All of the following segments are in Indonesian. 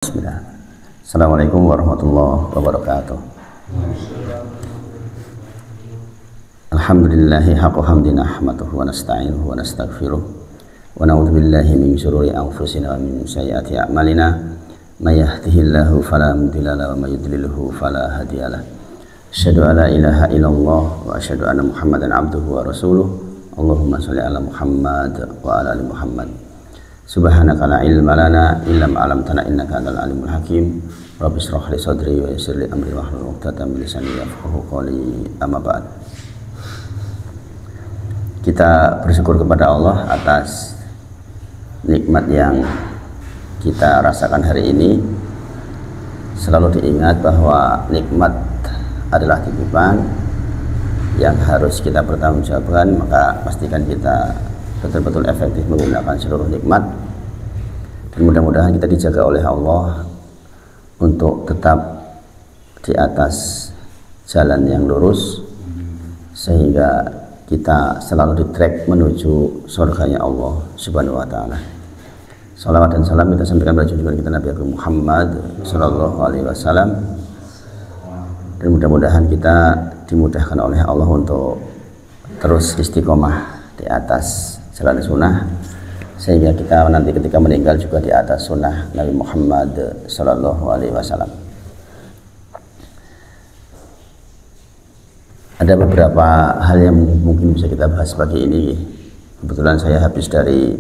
Bismillah. Assalamualaikum warahmatullahi wabarakatuh. Alhamdulillahi haqqa hamdi nahmaduhu wa nasta'inuhu wa nastaghfiruh wa na'udzu billahi min syururi anfusina wa min sayyiati a'malina may yahdihillahu fala mudilla lahu wa may yudlilhu fala hadiyalah. Asyhadu an la ilaha illallah wa asyhadu anna Muhammadan abduhu wa rasuluh. Allahumma shalli ala Muhammad wa ala ali Muhammad. Subhanaka la ilma lana illa ma 'allamtana innaka antal alimul hakim. Rabbi shrah li sadri wa yassir li amri wahlul 'uqdatam min lisani yafqahu qawli. Amma ba'd. Kita bersyukur kepada Allah atas nikmat yang kita rasakan hari ini. Selalu diingat bahwa nikmat adalah titipan yang harus kita pertanggungjawabkan, maka pastikan kita betul-betul efektif menggunakan seluruh nikmat, dan mudah-mudahan kita dijaga oleh Allah untuk tetap di atas jalan yang lurus sehingga kita selalu di track menuju surganya Allah Subhanahu wa taala. Salawat dan salam kita sampaikan pada junjungan kita Nabi Muhammad sallallahu alaihi wasallam, dan mudah-mudahan kita dimudahkan oleh Allah untuk terus istiqomah di atas jalan sunnah, sehingga kita nanti ketika meninggal juga di atas sunnah Nabi Muhammad sallallahu alaihi wasallam. Ada beberapa hal yang mungkin bisa kita bahas pagi ini. Kebetulan saya habis dari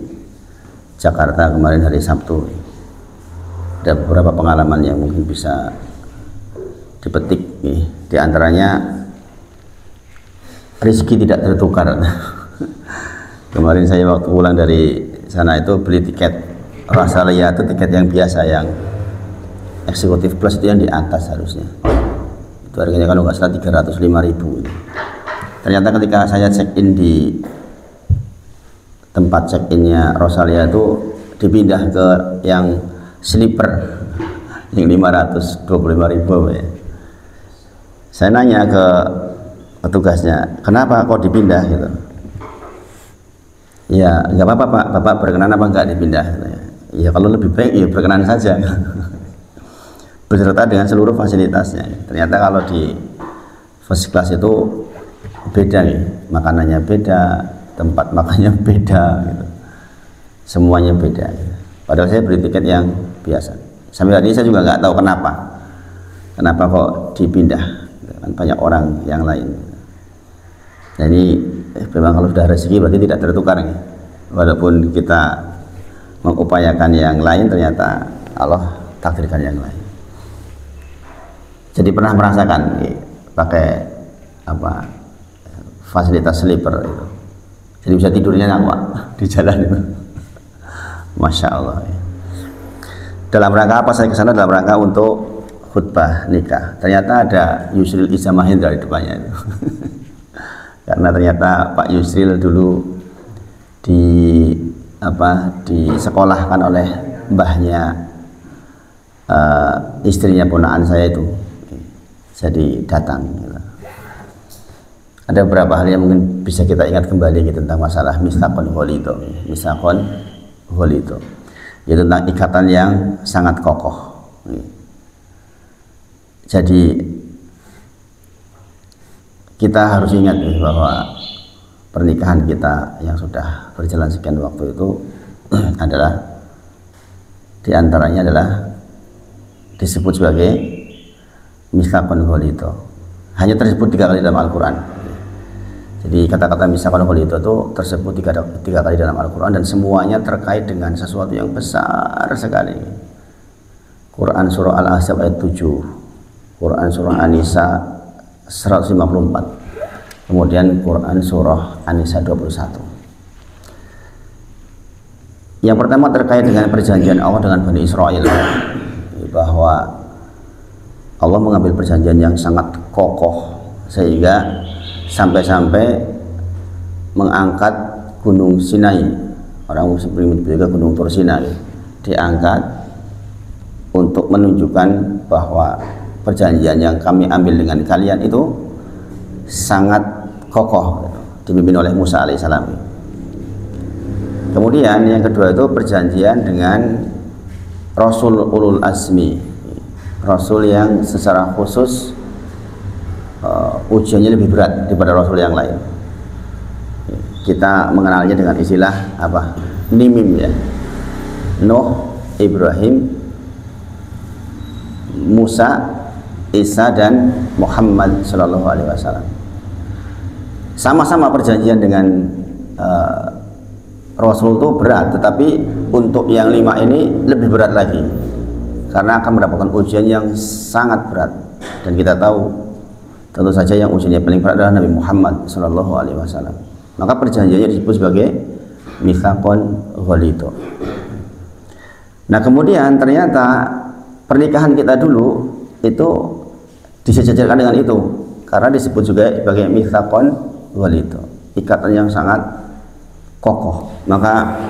Jakarta kemarin hari Sabtu. Ada beberapa pengalaman yang mungkin bisa dipetik nih. Di antaranya rezeki tidak tertukar. Kemarin saya waktu pulang dari sana itu beli tiket Rosalia, itu tiket yang biasa, yang eksekutif plus itu yang di atas harusnya. Itu harganya kalau nggak salah 305.000. Ternyata ketika saya check in di tempat check innya Rosalia itu dipindah ke yang sleeper yang 525.000 ya. Saya nanya ke petugasnya, kenapa kok dipindah gitu? Ya nggak apa-apa Pak, Bapak berkenan apa enggak dipindah? Ya kalau lebih baik ya berkenan saja. Beserta dengan seluruh fasilitasnya. Ternyata kalau di first class itu beda nih, makanannya beda, tempat makannya beda gitu. Semuanya beda gitu. Padahal saya beli tiket yang biasa. Sampai hari ini saya juga nggak tahu kenapa kok dipindah, kan banyak orang yang lain. Nah ini memang kalau sudah rezeki berarti tidak tertukar nih. Walaupun kita mengupayakan yang lain, ternyata Allah takdirkan yang lain. Jadi pernah merasakan pakai apa fasilitas sleeper itu, jadi bisa tidurnya nyawa di jalan itu. Masya Allah. Dalam rangka apa saya kesana? Dalam rangka untuk khutbah nikah. Ternyata ada Yusril Iza Mahendra di depannya itu. Karena ternyata Pak Yusril dulu disekolahkan oleh mbahnya istrinya ponakan saya itu, jadi datang gitu. Ada beberapa hal yang mungkin bisa kita ingat kembali gitu, tentang masalah misakon holito, yaitu tentang ikatan yang sangat kokoh. Jadi kita harus ingat nih bahwa pernikahan kita yang sudah berjalan sekian waktu itu adalah diantaranya adalah disebut sebagai misakon holito. Hanya tersebut 3 kali dalam Al-Quran. Jadi kata-kata misakon holito itu tersebut 3 kali dalam Al-Quran, dan semuanya terkait dengan sesuatu yang besar sekali. Quran surah Al-Ahzab ayat 7, Quran surah An-Nisa 154, kemudian Quran surah An-Nisa 21. Yang pertama terkait dengan perjanjian Allah dengan Bani Israel, bahwa Allah mengambil perjanjian yang sangat kokoh sehingga sampai-sampai mengangkat Gunung Sinai. Orang Muslim juga Gunung Tur Sinai diangkat untuk menunjukkan bahwa perjanjian yang kami ambil dengan kalian itu sangat kokoh, dipimpin oleh Musa alaihissalam. Kemudian yang kedua itu perjanjian dengan Rasul ulul azmi, Rasul yang secara khusus ujiannya lebih berat daripada Rasul yang lain. Kita mengenalnya dengan istilah apa? Nimim ya. Nuh, Ibrahim, Musa, Isa dan Muhammad Shallallahu Alaihi Wasallam. Sama-sama perjanjian dengan Rasul itu berat, tetapi untuk yang 5 ini lebih berat lagi karena akan mendapatkan ujian yang sangat berat. Dan kita tahu tentu saja yang ujiannya paling berat adalah Nabi Muhammad Shallallahu Alaihi Wasallam. Maka perjanjiannya disebut sebagai mitsaqon ghalidho. Nah kemudian ternyata pernikahan kita dulu itu disejajarkan dengan itu karena disebut juga sebagai mitsaqon ghalidho, ikatan yang sangat kokoh. Maka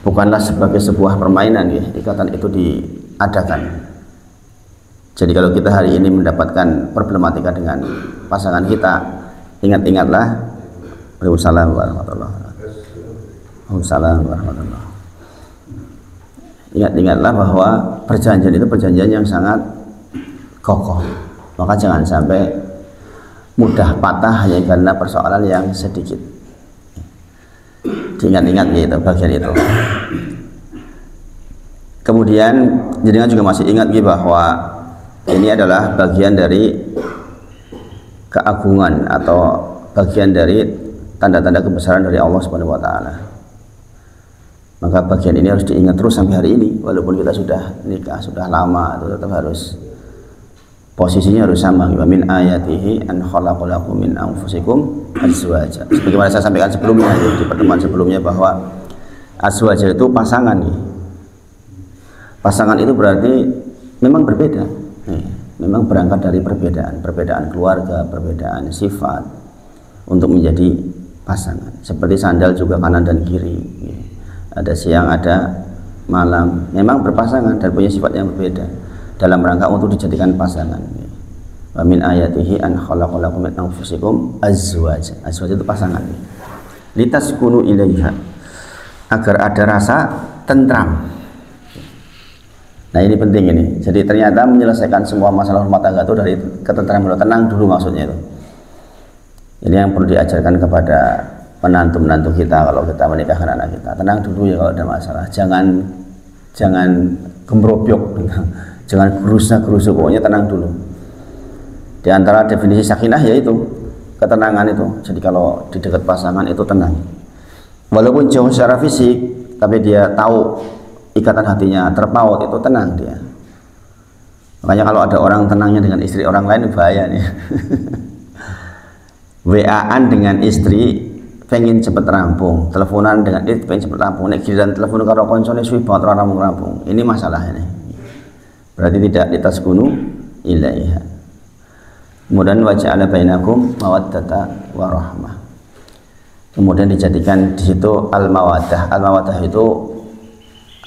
bukanlah sebagai sebuah permainan ya, ikatan itu diadakan. Jadi kalau kita hari ini mendapatkan problematika dengan pasangan kita, ingat-ingatlah. Waalaikumsalam warahmatullahi wabarakatuh. Ingat-ingatlah bahwa perjanjian itu perjanjian yang sangat kokoh. Maka jangan sampai mudah patah hanya karena persoalan yang sedikit. Diingat-ingat gitu bagian itu. Kemudian jenengan juga masih ingat gitu bahwa ini adalah bagian dari keagungan atau bagian dari tanda-tanda kebesaran dari Allah Subhanahu wa taala. Maka bagian ini harus diingat terus sampai hari ini, walaupun kita sudah nikah, sudah lama, itu tetap harus posisinya harus sama. Wa min ayatihi an khalaqalakum min anfusikum azwaja. Sebagaimana saya sampaikan sebelumnya di pertemuan sebelumnya bahwa azwaja itu pasangan nih. Pasangan itu berarti memang berbeda. Memang berangkat dari perbedaan keluarga, perbedaan sifat untuk menjadi pasangan. Seperti sandal juga kanan dan kiri. Ada siang, ada malam, memang berpasangan dan punya sifat yang berbeda dalam rangka untuk dijadikan pasangan. Wa min ayatihi an khalaqalakum min anfusikum azwaja. Azwaja itu pasangan. Litaskunu ilaiha, agar ada rasa tentram. Nah ini penting ini. Jadi ternyata menyelesaikan semua masalah rumah tangga itu dari ketentraman, tenang dulu maksudnya itu. Ini yang perlu diajarkan kepada menantu-menantu kita kalau kita menikahkan anak kita. Tenang dulu ya kalau ada masalah. Jangan gembrobyok, jangan gerusa-gerusu, pokoknya tenang dulu. Di antara definisi sakinah yaitu ketenangan itu. Jadi kalau di dekat pasangan itu tenang. Walaupun jauh secara fisik, tapi dia tahu ikatan hatinya terpaut, itu tenang dia. Makanya kalau ada orang tenangnya dengan istri orang lain bahaya nih. WA-an dengan istri pengen cepet rampung, teleponan dengan istri pengen cepet rampung, nek giliran telepon karo koncone suwi banget ora rampung. Ini masalah ini. Berarti tidak ditaskunu ilaiha. Kemudian waja'ala bainakum mawaddata warahmah. Kemudian dijadikan di situ al-mawaddah. Al-mawaddah itu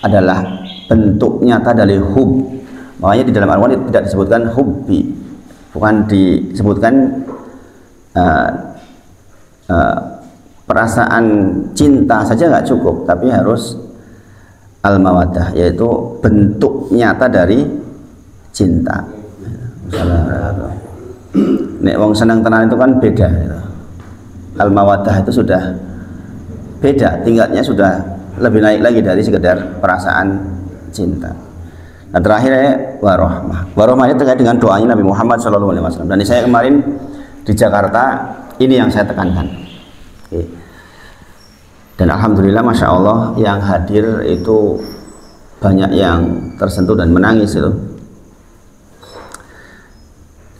adalah bentuk nyata dari hub. Makanya di dalam Al-Quran tidak disebutkan hubbi, bukan disebutkan perasaan cinta saja nggak cukup, tapi harus al-mawaddah, yaitu bentuk nyata dari cinta. Nek wong senang tenan itu kan beda. Al-mawaddah itu sudah beda, tingkatnya sudah lebih naik lagi dari sekedar perasaan cinta. Nah terakhir warahmah. Warahmah ini terkait dengan doanya Nabi Muhammad SAW. Dan saya kemarin di Jakarta ini yang saya tekankan. Oke. Dan alhamdulillah masya Allah yang hadir itu banyak yang tersentuh dan menangis itu.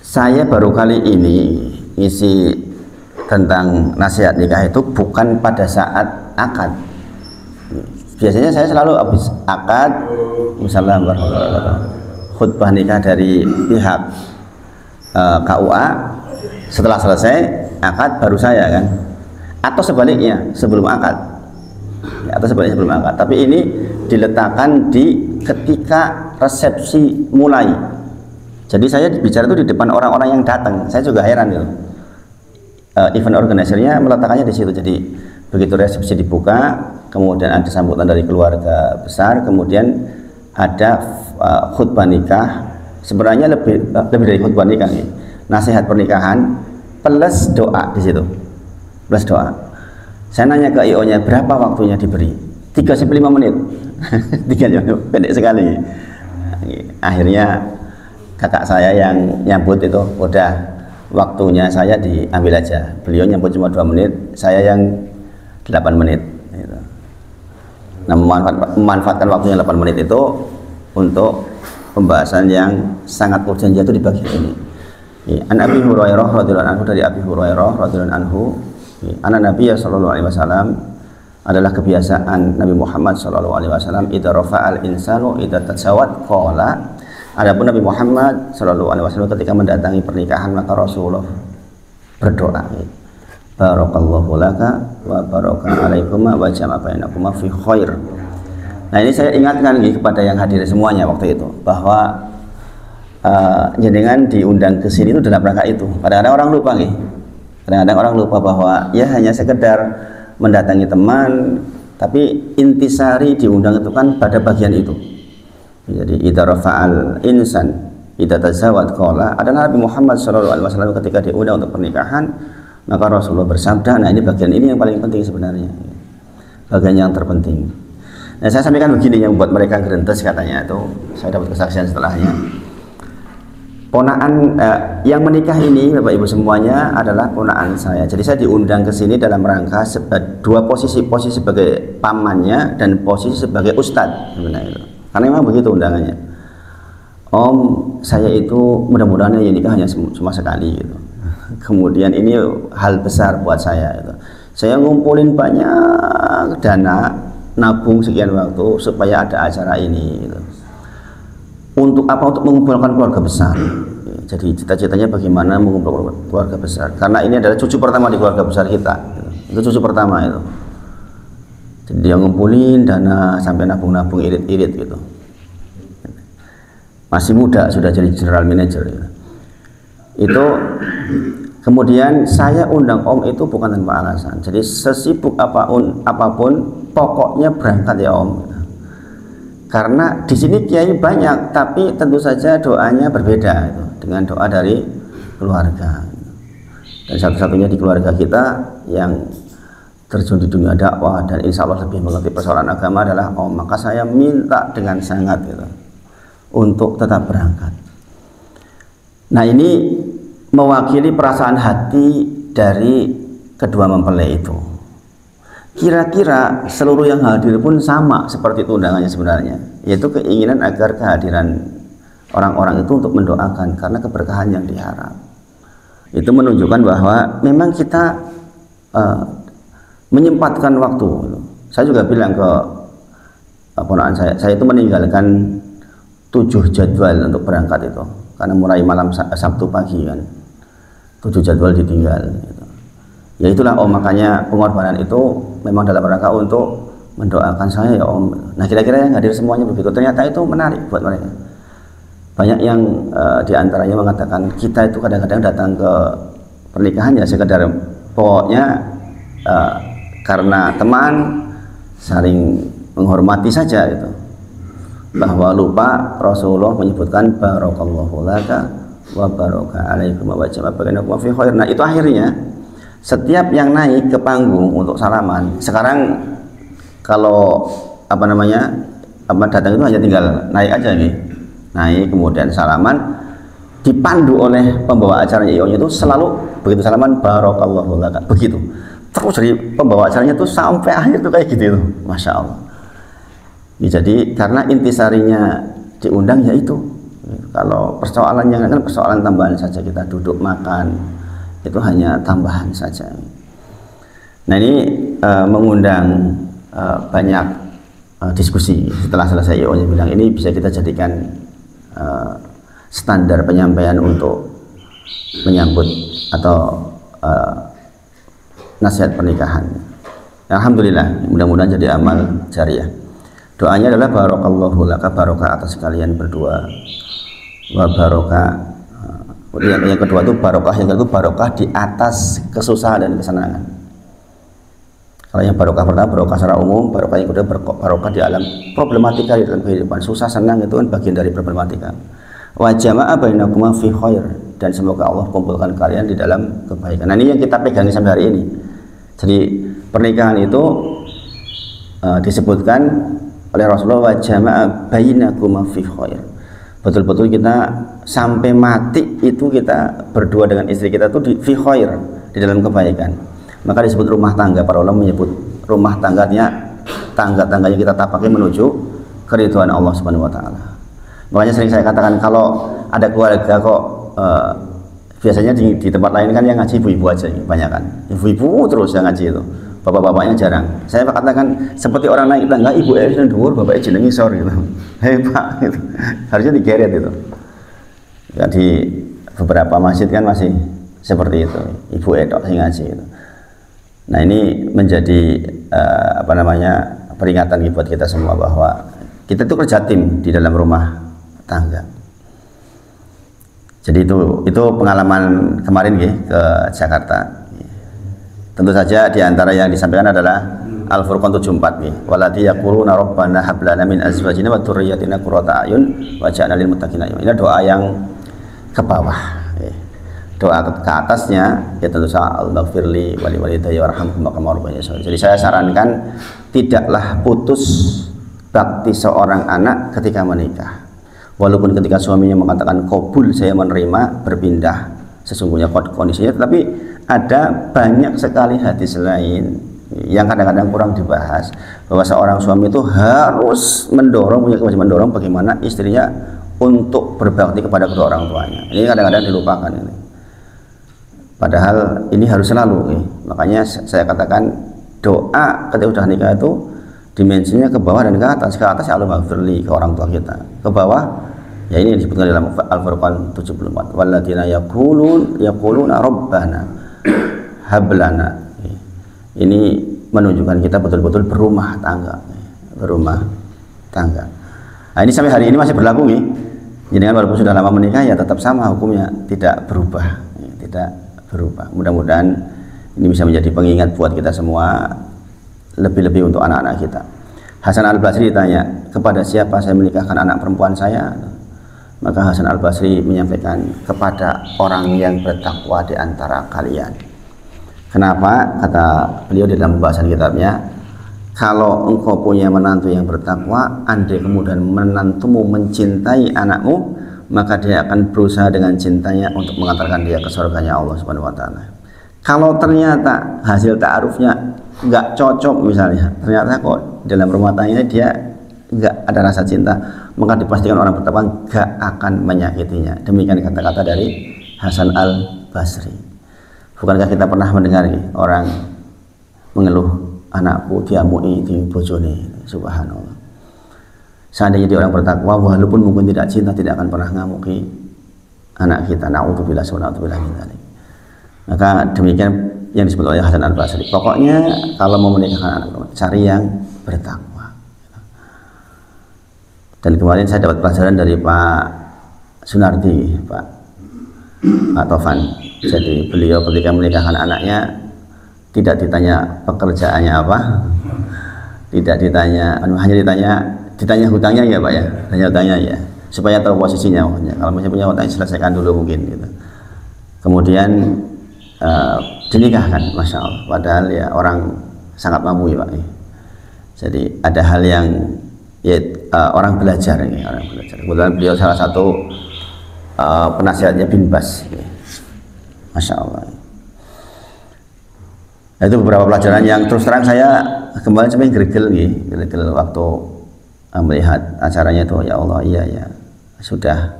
Saya baru kali ini ngisi tentang nasihat nikah itu bukan pada saat akad. Biasanya saya selalu habis akad, misalnya khutbah nikah dari pihak KUA, setelah selesai akad baru saya kan, atau sebaliknya sebelum akad, ya, atau sebaliknya sebelum akad. Tapi ini diletakkan di ketika resepsi mulai. Jadi saya bicara itu di depan orang-orang yang datang. Saya juga heran gitu. Event organisernya meletakkannya di situ. Jadi begitu resepsi dibuka, kemudian ada sambutan dari keluarga besar, kemudian ada khutbah nikah, sebenarnya lebih dari khutbah nikah nih, nasihat pernikahan plus doa di situ, plus doa. Saya nanya ke IO-nya berapa waktunya diberi, 3-5 menit. 3 menit, pendek sekali. Akhirnya kakak saya yang nyambut itu udah, waktunya saya diambil aja, beliau nyambut cuma 2 menit, saya yang 8 menit gitu. Nah, memanfaatkan waktunya 8 menit itu untuk pembahasan yang sangat urgent, yaitu di bagian ini. An Abi Hurairah radhiyallahu anhu, dari Abi Hurairah radhiyallahu anhu, anna Nabi sallallahu alaihi wasallam, adalah kebiasaan Nabi Muhammad sallallahu alaihi wasallam, idza rafa'al insanu idza tajawad qala, adapun Nabi Muhammad sallallahu alaihi wasallam ketika mendatangi pernikahan maka Rasulullah berdoa, barakallahu laka wa baraka alaikuma wa jama'a bainakuma fi khair. Nah, ini saya ingatkan kepada yang hadir semuanya waktu itu, bahwa jenengan diundang ke sini itu dalam rangka itu. Kadang-kadang orang lupa nih. Kadang-kadang orang lupa bahwa ya hanya sekedar mendatangi teman, tapi intisari diundang itu kan pada bagian itu. Jadi idza rafa'al insan idza tazawwad qala, adalah Nabi Muhammad sallallahu alaihi wasallam ketika diundang untuk pernikahan maka Rasulullah bersabda. Nah, ini bagian ini yang paling penting sebenarnya. Bagian yang terpenting. Nah, saya sampaikan begini yang buat mereka gerentes katanya itu, saya dapat kesaksian setelahnya. Ponaan yang menikah ini Bapak Ibu semuanya adalah ponaan saya. Jadi saya diundang ke sini dalam rangka dua posisi sebagai pamannya dan posisi sebagai ustadz sebenarnya itu. Karena memang begitu undangannya. Om, saya itu mudah-mudahan ya nikah hanya cuma sekali gitu. Kemudian ini hal besar buat saya itu. Saya ngumpulin banyak dana, nabung sekian waktu supaya ada acara ini gitu. Untuk apa? Untuk mengumpulkan keluarga besar. Jadi cita-citanya bagaimana mengumpulkan keluarga besar, karena ini adalah cucu pertama di keluarga besar kita. Itu cucu pertama itu. Jadi dia ngumpulin dana sampai nabung-nabung irit-irit gitu. Masih muda sudah jadi general manager gitu. Itu kemudian saya undang Om itu bukan tanpa alasan. Jadi sesibuk apapun pokoknya berangkat ya Om. Karena di sini kiai banyak, tapi tentu saja doanya berbeda itu, dengan doa dari keluarga. Dan satu-satunya di keluarga kita yang terjun di dunia dakwah dan insya Allah lebih mengerti persoalan agama adalah Om. Maka saya minta dengan sangat gitu, untuk tetap berangkat. Nah, ini mewakili perasaan hati dari kedua mempelai itu. Kira-kira seluruh yang hadir pun sama seperti itu undangannya sebenarnya, yaitu keinginan agar kehadiran orang-orang itu untuk mendoakan karena keberkahan yang diharap. Itu menunjukkan bahwa memang kita menyempatkan waktu. Saya juga bilang ke ponakan saya itu meninggalkan 7 jadwal untuk berangkat itu, karena mulai malam Sabtu pagi kan 7 jadwal ditinggal gitu. Ya itulah Om, makanya pengorbanan itu memang dalam rangka untuk mendoakan saya ya Om. Nah, kira-kira yang hadir semuanya begitu. Ternyata itu menarik buat mereka. Banyak yang diantaranya mengatakan kita itu kadang-kadang datang ke pernikahan ya sekedar pokoknya karena teman, saling menghormati saja itu. Bahwa lupa Rasulullah menyebutkan barakallahu laka wa baraka alaikum wa jama'a bainakum fi khair. Nah, itu akhirnya setiap yang naik ke panggung untuk salaman, sekarang kalau datang itu hanya tinggal naik aja nih, naik kemudian salaman, dipandu oleh pembawa acaranya IO-nya itu selalu begitu salaman barakallahu laka, begitu terus dari pembawa acaranya itu sampai akhir tuh kayak gitu itu, masya Allah. Ya, jadi karena intisarinya diundang ya itu. Kalau persoalannya kan persoalan tambahan saja, kita duduk makan itu hanya tambahan saja. Nah, ini mengundang banyak diskusi. Setelah selesai IO-nya bilang ini bisa kita jadikan standar penyampaian untuk menyambut atau nasihat pernikahan. Alhamdulillah, mudah-mudahan jadi amal jariah. Doanya adalah barakallahu laka, barokah atas kalian berdua, wa barokah. Yang kedua itu barokah, yang kedua barokah di atas kesusahan dan kesenangan. Kalau yang barokah pertama barokah secara umum, barokah yang kedua barokah di alam problematika di dalam kehidupan, susah senang itu kan bagian dari problematika. Wa jama'a bainakuma fi khair, dan semoga Allah kumpulkan kalian di dalam kebaikan. Nah, ini yang kita pegang sampai hari ini. Jadi pernikahan itu disebutkan oleh Rasulullah, wa jama'a bainakuma fi khair. Betul-betul kita sampai mati itu kita berdua dengan istri kita tuh di fi khair, di dalam kebaikan. Maka disebut rumah tangga. Para ulama menyebut rumah tangganya tangga-tangganya kita tapaki menuju keridhaan Allah Subhanahu wa taala. Makanya sering saya katakan kalau ada keluarga kok biasanya di tempat lain kan yang ngaji ibu-ibu aja, banyak kan ibu-ibu terus yang ngaji itu, bapak-bapaknya jarang. Saya katakan seperti orang naik tangga, ibu yang dhuwur, bapaknya jenengi sor gitu. Hei Pak, gitu. Harusnya digeret itu. Ya, di beberapa masjid kan masih seperti itu, ibu edok sing ngaji itu. Nah, ini menjadi peringatan buat kita semua bahwa kita itu kerja tim di dalam rumah tangga. Jadi itu pengalaman kemarin ke Jakarta. Tentu saja diantara yang disampaikan adalah Al-Furqan 74 walati yaquluna rabbana hab lana min azwajina wa dzurriyyatina qurrata a'yun waj'alna lil muttaqina imama. Ini doa yang ke bawah. Doa ke atasnya ya tentu saja Allahumma wali walidayya warhamhum kama rabbayani shaghira. Jadi saya sarankan tidaklah putus bakti seorang anak ketika menikah. Walaupun ketika suaminya mengatakan qabul, saya menerima, berpindah sesungguhnya kondisinya, tetapi ada banyak sekali hadis lain yang kadang-kadang kurang dibahas bahwa seorang suami itu harus punya kewajiban mendorong bagaimana istrinya untuk berbakti kepada kedua orang tuanya. Ini kadang-kadang dilupakan ini. Padahal ini harus selalu, makanya saya katakan doa ketika sudah nikah itu dimensinya ke bawah dan ke atas. Ke atas ya Allah maghfirli, ke orang tua kita. Ke bawah ya ini disebutkan dalam Al-Furqan 74. Walladzina yaquluna rabbana hab lana. Ini menunjukkan kita betul-betul berumah tangga. Nah, ini sampai hari ini masih berlaku nih. Jadi walaupun sudah lama menikah ya tetap sama hukumnya, tidak berubah. Mudah-mudahan ini bisa menjadi pengingat buat kita semua, lebih-lebih untuk anak-anak kita. Hasan Al-Basri ditanya, kepada siapa saya menikahkan anak perempuan saya? Maka Hasan Al-Basri menyampaikan, kepada orang yang bertakwa di antara kalian. Kenapa? Kata beliau di dalam pembahasan kitabnya, kalau engkau punya menantu yang bertakwa, andai kemudian menantumu mencintai anakmu, maka dia akan berusaha dengan cintanya untuk mengantarkan dia ke surganya Allah Subhanahu wa taala. Kalau ternyata hasil ta'arufnya nggak cocok, misalnya ternyata kok dalam rumah tangganya dia nggak ada rasa cinta, maka dipastikan orang bertakwa nggak akan menyakitinya. Demikian kata-kata dari Hasan Al-Basri. Bukankah kita pernah mendengar orang mengeluh, anakku diamui di bojone, subhanallah. Seandainya dia orang bertakwa, walaupun mungkin tidak cinta, tidak akan pernah ngamuki anak kita. Na'udzubillah min dzalik. Maka demikian yang disebut oleh Hasan Al-Basri. Pokoknya kalau mau menikahkan anak, cari yang bertakwa. Dan kemarin saya dapat pelajaran dari Pak Sunardi, Pak Tovan. Jadi beliau ketika menikahkan anaknya tidak ditanya pekerjaannya apa, tidak ditanya, hanya ditanya hutangnya ya Pak ya, hanya hutangnya ya, supaya tahu posisinya. Kalau masih punya hutang selesaikan dulu mungkin gitu. Kemudian dinikahkan, masya Allah. Padahal ya orang sangat mampu ya Pak. Jadi ada hal yang ya, orang belajar ini, orang belajar. Kebetulan beliau salah satu penasihatnya bin Bas, masya Allah. Nah, itu beberapa pelajaran yang terus terang saya kembali sampai gergel waktu melihat acaranya itu. Ya Allah, iya ya sudah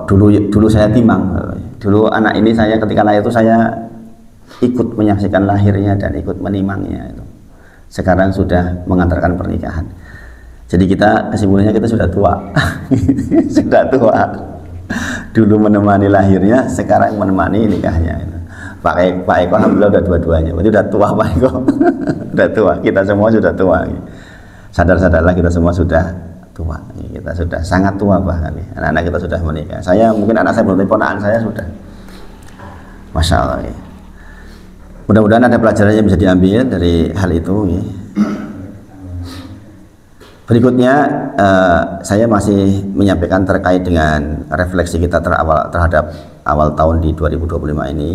dulu saya timang, dulu anak ini saya ketika lahir itu saya ikut menyaksikan lahirnya dan ikut menimangnya itu. Sekarang sudah mengantarkan pernikahan. Jadi kita kesimpulannya kita sudah tua. Sudah tua. Dulu menemani lahirnya, sekarang menemani nikahnya. Pak Eko alhamdulillah udah dua-duanya. Berarti udah tua Pak Eko. Udah tua. Kita semua sudah tua. Sadar-sadarlah kita semua sudah tua. Kita sudah sangat tua bahkan. Anak-anak kita sudah menikah. Saya mungkin anak saya belum, ponakan saya sudah. Masya Allah. Mudah-mudahan ada pelajaran yang bisa diambil dari hal itu ya. Berikutnya saya masih menyampaikan terkait dengan refleksi kita terhadap awal tahun di 2025 ini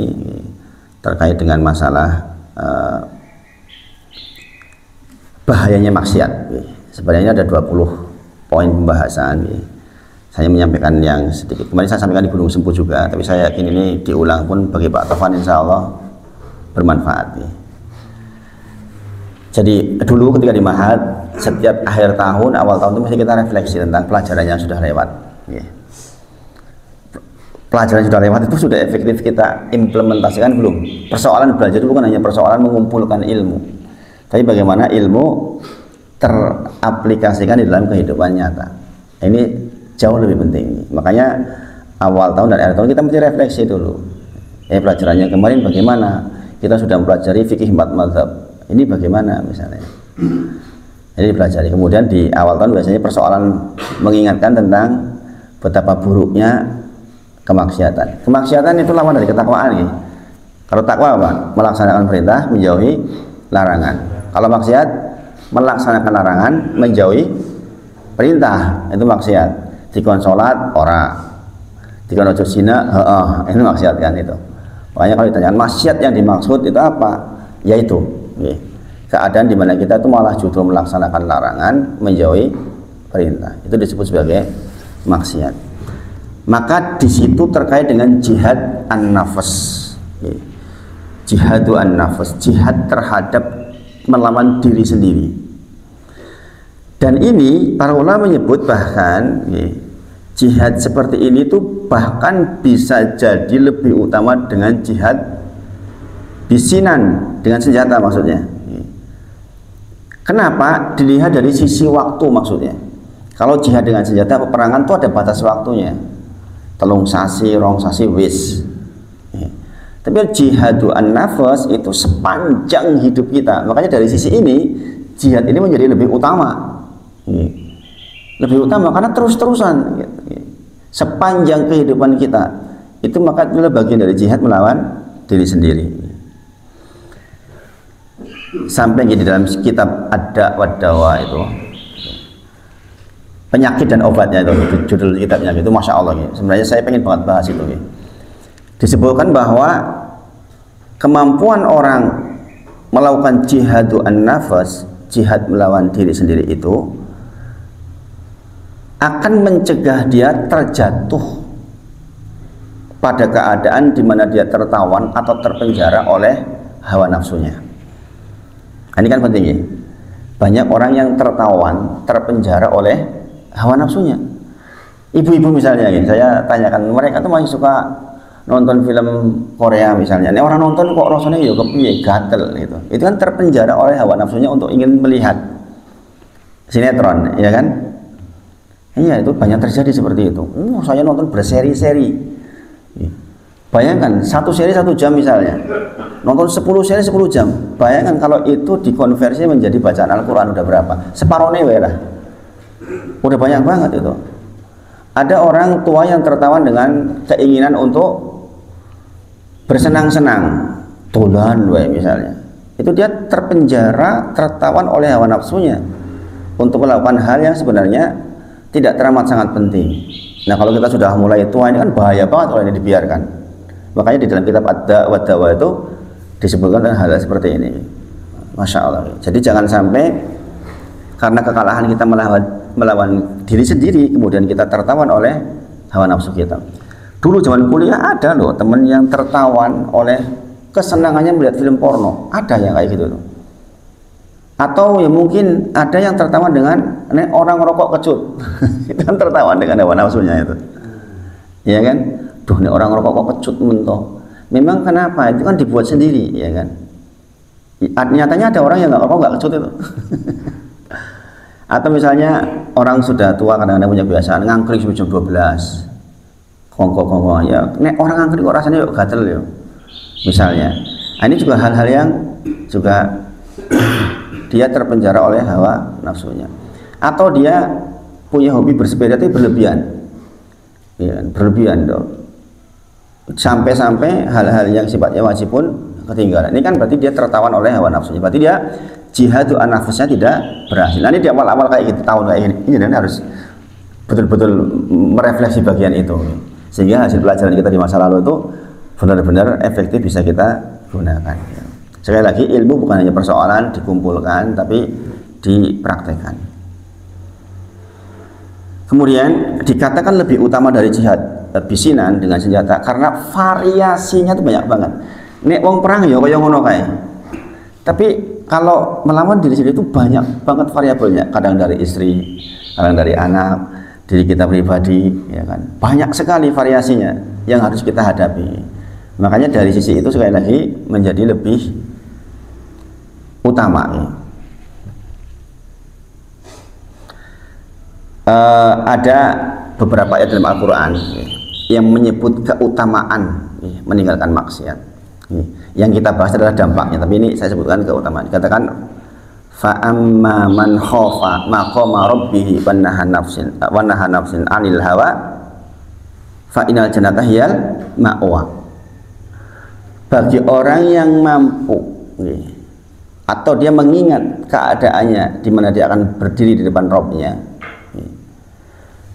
terkait dengan masalah bahayanya maksiat. Sebenarnya ada 20 poin pembahasan. Saya menyampaikan yang sedikit. Kemarin saya sampaikan di Gunung Sempu juga, tapi saya yakin ini diulang pun bagi Pak Taufan insya Allah bermanfaat. Jadi dulu ketika di Mahat, setiap akhir tahun, awal tahun itu mesti kita refleksi tentang pelajaran yang sudah lewat. Pelajaran yang sudah lewat itu sudah efektif kita implementasikan belum? Persoalan belajar itu bukan hanya persoalan mengumpulkan ilmu, tapi bagaimana ilmu teraplikasikan di dalam kehidupan nyata. Ini jauh lebih penting. Makanya awal tahun dan akhir tahun kita mesti refleksi dulu. Pelajarannya kemarin bagaimana? Kita sudah mempelajari fikih 4 mazhab. Ini bagaimana misalnya? Jadi dipelajari. Kemudian di awal tahun biasanya persoalan mengingatkan tentang betapa buruknya kemaksiatan. Kemaksiatan itu lawan dari ketakwaan ya. Kalau takwa apa? Melaksanakan perintah, menjauhi larangan. Kalau maksiat, melaksanakan larangan, menjauhi perintah. Itu maksiat. Dikon salat ora. Dikon ojo zina, itu maksiat kan itu. Makanya kalau ditanya maksiat yang dimaksud itu apa? Yaitu keadaan dimana kita itu malah justru melaksanakan larangan, menjauhi perintah. Itu disebut sebagai maksiat. Maka di situ terkait dengan jihad an-nafs. Jihadu an-nafs, jihad terhadap melawan diri sendiri. Dan ini para ulama menyebut bahkan jihad seperti ini tuh bahkan bisa jadi lebih utama dengan jihad bisinan, dengan senjata maksudnya. Kenapa? Dilihat dari sisi waktu maksudnya. Kalau jihad dengan senjata peperangan itu ada batas waktunya, telung sasi, rong sasi, wis. Tapi jihadu an-nafs itu sepanjang hidup kita. Makanya dari sisi ini jihad ini menjadi lebih utama. Lebih utama karena terus-terusan sepanjang kehidupan kita itu, maka itulah bagian dari jihad melawan diri sendiri. Sampai di dalam kitab Ad-Da' wad-Dawa itu penyakit dan obatnya, itu judul kitabnya itu, masya Allah sebenarnya saya pengen banget bahas itu. Disebutkan bahwa kemampuan orang melakukan jihadu an-nafs, jihad melawan diri sendiri itu akan mencegah dia terjatuh pada keadaan di mana dia tertawan atau terpenjara oleh hawa nafsunya. Ini kan penting ya. Banyak orang yang tertawan, terpenjara oleh hawa nafsunya. Ibu-ibu misalnya saya tanyakan, mereka tuh masih suka nonton film Korea misalnya. Ini orang nonton kok rasanya ya kepiye, gatel gitu. Itu kan terpenjara oleh hawa nafsunya untuk ingin melihat sinetron, ya kan? Iya, itu banyak terjadi seperti itu. Saya nonton berseri-seri. Bayangkan satu seri 1 jam misalnya, nonton 10 seri 10 jam. Bayangkan kalau itu dikonversi menjadi bacaan Al-Quran udah berapa? Separohnya lah. Udah banyak banget itu. Ada orang tua yang tertawan dengan keinginan untuk bersenang-senang, dolan misalnya. Itu dia terpenjara, tertawan oleh hawa nafsunya untuk melakukan hal yang sebenarnya tidak teramat sangat penting. Nah, kalau kita sudah mulai tua ini kan bahaya banget kalau ini dibiarkan. Makanya di dalam kitab Ad-Da' wad-Dawa itu disebutkan hal seperti ini. Masya Allah. Jadi jangan sampai karena kekalahan kita melawan diri sendiri, kemudian kita tertawan oleh hawa nafsu kita. Dulu zaman kuliah ada loh teman yang tertawan oleh kesenangannya melihat film porno. Ada yang kayak gitu tuh. Atau ya mungkin ada yang tertawan dengan orang rokok kecut. Itu kan tertawan dengan hawa nafsunya itu. Ya kan? Duh, ini orang rokok kok kecut mentoh. Memang kenapa? Itu kan dibuat sendiri, ya kan? Nyatanya ada orang yang nggak rokok nggak kecut itu. Atau misalnya orang sudah tua kadang-kadang punya kebiasaan ngangkring sampai jam 12. Kongko-kongko ya. Nek orang ngangkring kok rasanya yuk gatel ya. Misalnya. Nah, ini juga hal-hal yang juga dia terpenjara oleh hawa nafsunya. Atau dia punya hobi bersepeda tapi berlebihan. Ya, berlebihan dong. Sampai-sampai hal-hal yang sifatnya wajib pun ketinggalan. Ini kan berarti dia tertawan oleh hawa nafsunya. Berarti dia jihadu an nafsnya tidak berhasil. Nah, ini di awal-awal kayak gitu, tahun kayak ini dan harus betul-betul merefleksi bagian itu. Sehingga hasil pelajaran kita di masa lalu itu benar-benar efektif bisa kita gunakan. Sekali lagi, ilmu bukan hanya persoalan dikumpulkan, tapi dipraktekkan. Kemudian dikatakan lebih utama dari jihad bisinan dengan senjata karena variasinya itu banyak banget. Nek wong perang ya kaya ngono kae. Tapi kalau melawan diri sendiri itu banyak banget variabelnya. Kadang dari istri, kadang dari anak, diri kita pribadi, ya kan. Banyak sekali variasinya yang harus kita hadapi. Makanya dari sisi itu sekali lagi menjadi lebih utama. Ada beberapa ayat dalam Al-Quran yang menyebut keutamaan meninggalkan maksiat. Yang kita bahas adalah dampaknya, tapi ini saya sebutkan keutamaan. Dikatakan fa'amma man khafa maqama rabbih wa naha nafsin 'anil hawa fa innal jannata hiyal ma'wa. Bagi orang yang mampu atau dia mengingat keadaannya di mana dia akan berdiri di depan Rabb-nya,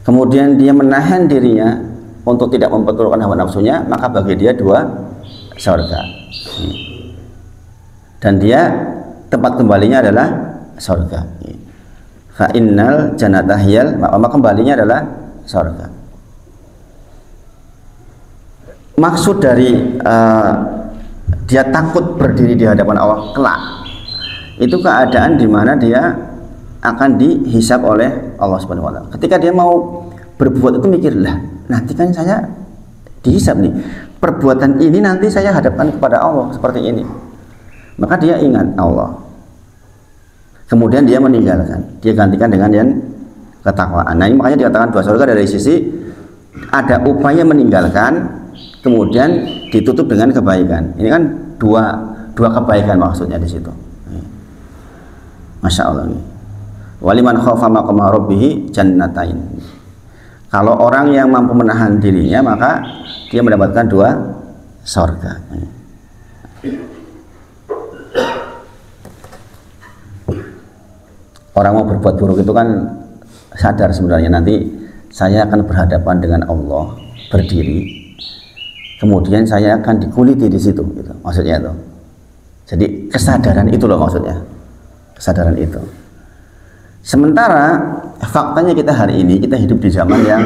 kemudian dia menahan dirinya untuk tidak memperturutkan hawa nafsunya, maka bagi dia dua surga. Dan dia tempat kembalinya adalah surga. Fa innal jannata hiyal ma'wa, kembalinya adalah surga. Maksud dari dia takut berdiri di hadapan Allah kelak, itu keadaan di mana dia akan dihisab oleh Allah Subhanahu wa taala. Ketika dia mau berbuat itu mikirlah, nanti kan saya dihisab nih. Perbuatan ini nanti saya hadapkan kepada Allah seperti ini. Maka dia ingat Allah. Kemudian dia meninggalkan, dia gantikan dengan yang ketakwaan. Nah, ini makanya dikatakan dua surga dari sisi ada upaya meninggalkan, kemudian ditutup dengan kebaikan. Ini kan dua kebaikan maksudnya di situ. Masya Allah nih. Waliman khafa maqama rabbih jannatain. Kalau orang yang mampu menahan dirinya, maka dia mendapatkan dua surga. Orang mau berbuat buruk itu kan sadar sebenarnya nanti saya akan berhadapan dengan Allah, berdiri, kemudian saya akan dikuliti di situ, gitu. Maksudnya itu. Jadi kesadaran itu loh maksudnya, kesadaran itu. Sementara faktanya kita hari ini kita hidup di zaman yang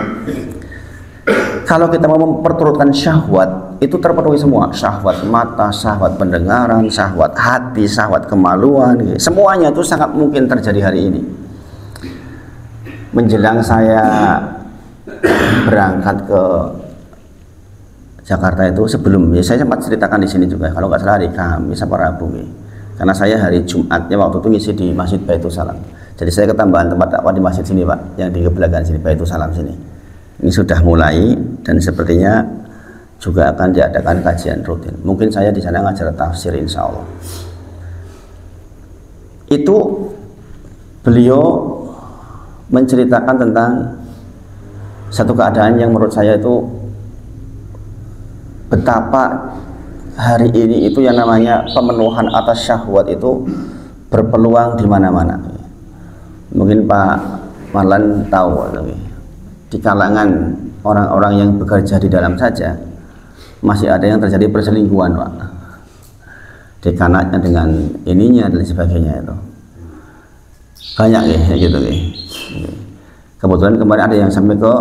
kalau kita mau memperturutkan syahwat itu terpenuhi semua, syahwat mata, syahwat pendengaran, syahwat hati, syahwat kemaluan, semuanya itu sangat mungkin terjadi hari ini. Menjelang saya berangkat ke Jakarta itu sebelumnya saya sempat ceritakan di sini juga, kalau nggak salah hari Kamis atau Rabu, karena saya hari Jumatnya waktu itu ngisi di Masjid Baitul Salam. Jadi saya ketambahan tempat dakwah di masjid sini Pak, yang di belakang sini, Baitul Salam sini. Ini sudah mulai dan sepertinya juga akan diadakan kajian rutin. Mungkin saya di sana ngajar tafsir insya Allah. Itu beliau menceritakan tentang satu keadaan yang menurut saya itu betapa hari ini itu yang namanya pemenuhan atas syahwat itu berpeluang di mana-mana. Mungkin Pak Marlan tahu, di kalangan orang-orang yang bekerja di dalam saja masih ada yang terjadi perselingkuhan Pak, dekanatnya dengan ininya dan sebagainya itu banyak ya gitu ya. Kebetulan kemarin ada yang sampai ke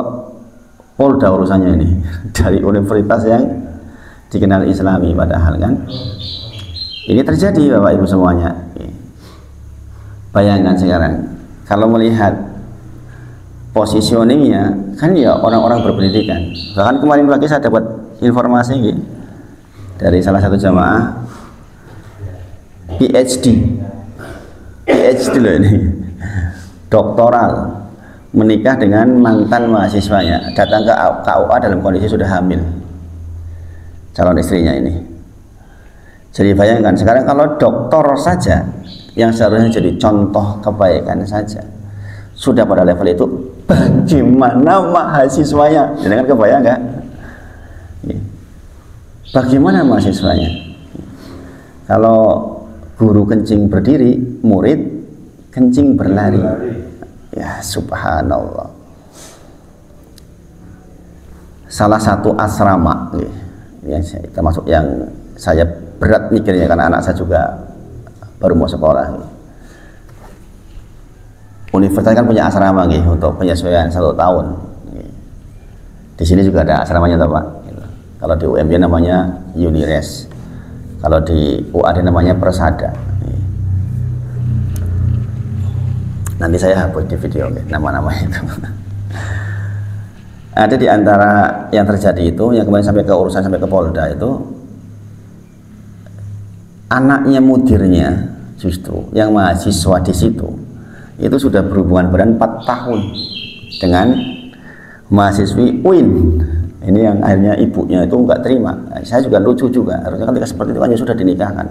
Polda urusannya ini dari universitas yang dikenal Islami, padahal kan ini terjadi Bapak Ibu semuanya. Bayangkan sekarang kalau melihat positioningnya kan ya orang-orang berpendidikan. Bahkan kemarin pagi saya dapat informasi dari salah satu jamaah PhD loh ini, doktoral, menikah dengan mantan mahasiswanya, datang ke KUA dalam kondisi sudah hamil calon istrinya ini. Jadi bayangkan sekarang kalau doktor saja yang seharusnya jadi contoh kebaikan saja sudah pada level itu, bagaimana mahasiswanya? Jadi kan kebayang nggak? Bagaimana mahasiswanya? Kalau guru kencing berdiri, murid kencing berlari. Ya subhanallah. Salah satu asrama, ya, termasuk yang saya berat mikirnya karena anak saya juga baru mau sekolah. Universitas kan punya asrama untuk penyesuaian 1 tahun. Di sini juga ada asramanya, Pak. Kalau di UMY namanya Unires, kalau di UAD namanya Persada. Nanti saya hapus di video nama-nama itu. Ada di antara yang terjadi itu, yang kemarin sampai ke urusan sampai ke Polda itu, anaknya mudirnya justru yang mahasiswa di situ itu sudah berhubungan badan 4 tahun dengan mahasiswi UIN. Ini yang akhirnya ibunya itu nggak terima. Saya juga lucu juga, harusnya ketika seperti itu kan ya sudah dinikahkan.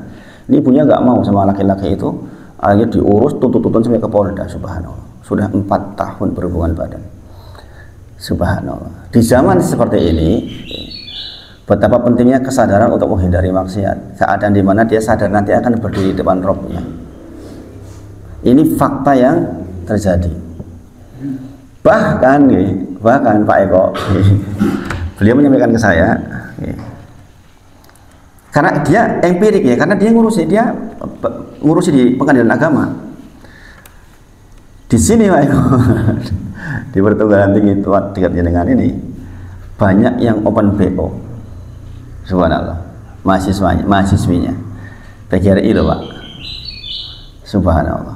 Ini ibunya nggak mau sama laki-laki itu, akhirnya diurus tuntut-tuntun sampai ke Polda. Subhanallah, sudah 4 tahun berhubungan badan. Subhanallah. Di zaman seperti ini, betapa pentingnya kesadaran untuk menghindari maksiat. Keadaan di mana dia sadar nanti akan berdiri di depan Rabb-nya. Ini fakta yang terjadi. Bahkan Pak Eko, beliau menyampaikan ke saya, karena dia empirik ya, karena dia ngurusi di pengadilan agama. Di sini Pak Eko, di pertunggalan tinggi dekatnya dengan ini, banyak yang open BO. Subhanallah, mahasiswinya PGRI loh Pak. Subhanallah.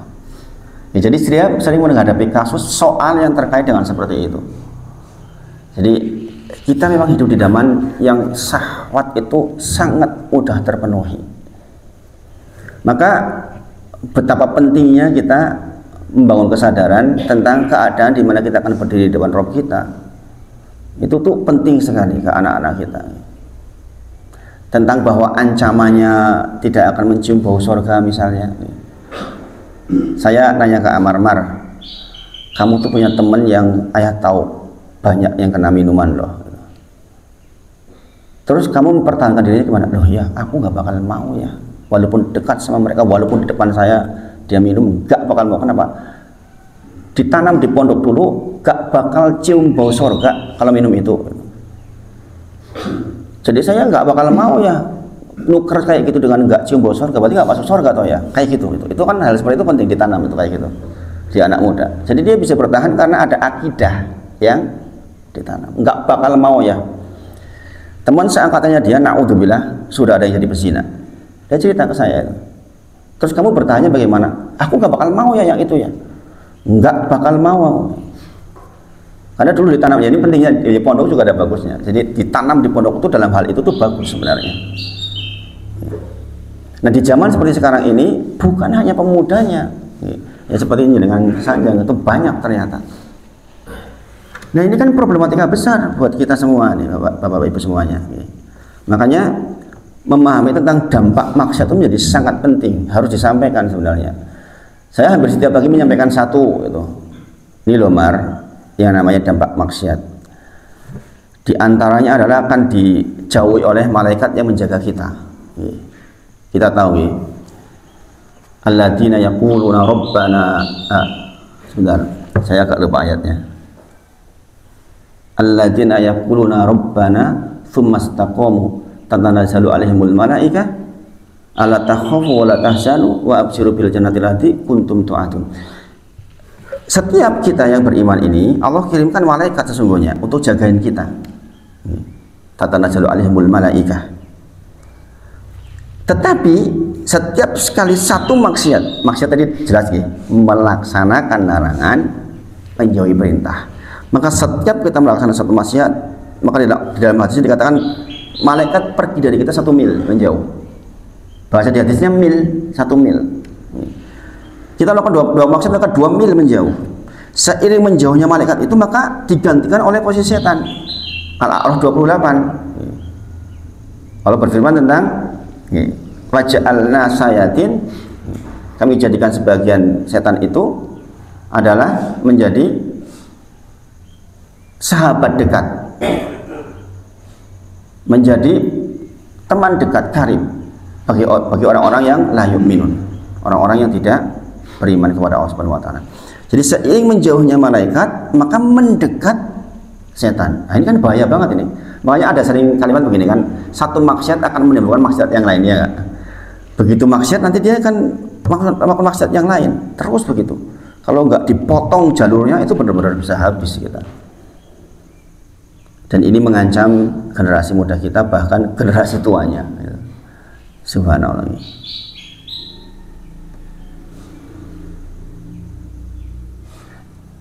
Ya, jadi dia sering menghadapi kasus soal yang terkait dengan seperti itu. Jadi kita memang hidup di zaman yang syahwat itu sangat mudah terpenuhi. Maka betapa pentingnya kita membangun kesadaran tentang keadaan di mana kita akan berdiri di depan Rob kita. Itu tuh penting sekali ke anak-anak kita. Tentang bahwa ancamannya tidak akan mencium bau surga misalnya. Saya nanya ke Amar, kamu tuh punya teman yang ayah tahu banyak yang kena minuman loh. Terus kamu mempertahankan dirinya gimana? Loh ya, aku nggak bakal mau ya. Walaupun dekat sama mereka, walaupun di depan saya dia minum, nggak bakal mau. Kenapa? Ditanam di pondok dulu, nggak bakal cium bau surga kalau minum itu. Jadi saya nggak bakal mau ya nuker kayak gitu dengan nggak cium bau surga, berarti nggak masuk surga toh ya, kayak gitu. Itu kan hal seperti itu penting ditanam itu kayak gitu di anak muda. Jadi dia bisa bertahan karena ada akidah yang ditanam. Nggak bakal mau ya. Teman seangkatannya dia, naudzubillah, sudah ada yang jadi pezina. Dia cerita ke saya itu. Terus kamu bertanya bagaimana? Aku nggak bakal mau ya yang itu ya. Nggak bakal mau. Karena dulu ditanam, ya ini pentingnya di pondok juga ada bagusnya. Jadi ditanam di pondok itu dalam hal itu tuh bagus sebenarnya. Nah di zaman seperti sekarang ini bukan hanya pemudanya, ya seperti ini dengan Sanjang itu banyak ternyata. Nah ini kan problematika besar buat kita semua nih bapak ibu semuanya. Makanya memahami tentang dampak maksiat itu menjadi sangat penting, harus disampaikan sebenarnya. Saya hampir setiap pagi menyampaikan satu itu. Ini loh Mar, yang namanya dampak maksiat. Di antaranya adalah akan dijauhi oleh malaikat yang menjaga kita. Kita tahu ya. Alladzina yaquluna rabbana, sebentar, saya agak lupa ayatnya. Alladzina yaquluna rabbana tsumma istaqamu tatanazzalu alaihimul malaikah alla takhafu wa la tahzanu wa abshiru bil jannati allati kuntum tu'adun. Setiap kita yang beriman ini Allah kirimkan malaikat sesungguhnya untuk jagain kita. Tatanazzalu alaihimul malaikah. Tetapi setiap sekali satu maksiat tadi jelas melaksanakan larangan, menjauhi perintah. Maka setiap kita melaksanakan satu maksiat, maka di dalam hadis dikatakan malaikat pergi dari kita 1 mil menjauh. Bahasa di hadisnya mil, 1 mil. Kita lakukan dua maksiat, maka 2 mil menjauh. Seiring menjauhnya malaikat itu maka digantikan oleh posisi setan. Al-A'raf 28. Allah berfirman tentang waja'alna sayatin, kami jadikan sebagian setan itu adalah menjadi sahabat dekat, menjadi teman dekat karib. bagi orang-orang yang la yu'minun, orang-orang yang tidak beriman kepada Allah Subhanahu wa taala. Jadi seiring menjauhnya malaikat, maka mendekat setan. Nah, ini kan bahaya banget ini. Makanya ada sering kalimat begini kan, satu maksiat akan menimbulkan maksiat yang lainnya. Begitu maksiat nanti dia akan melakukan maksiat yang lain, terus begitu. Kalau nggak dipotong jalurnya itu benar-benar bisa habis kita. Dan ini mengancam generasi muda kita, bahkan generasi tuanya. Subhanallah.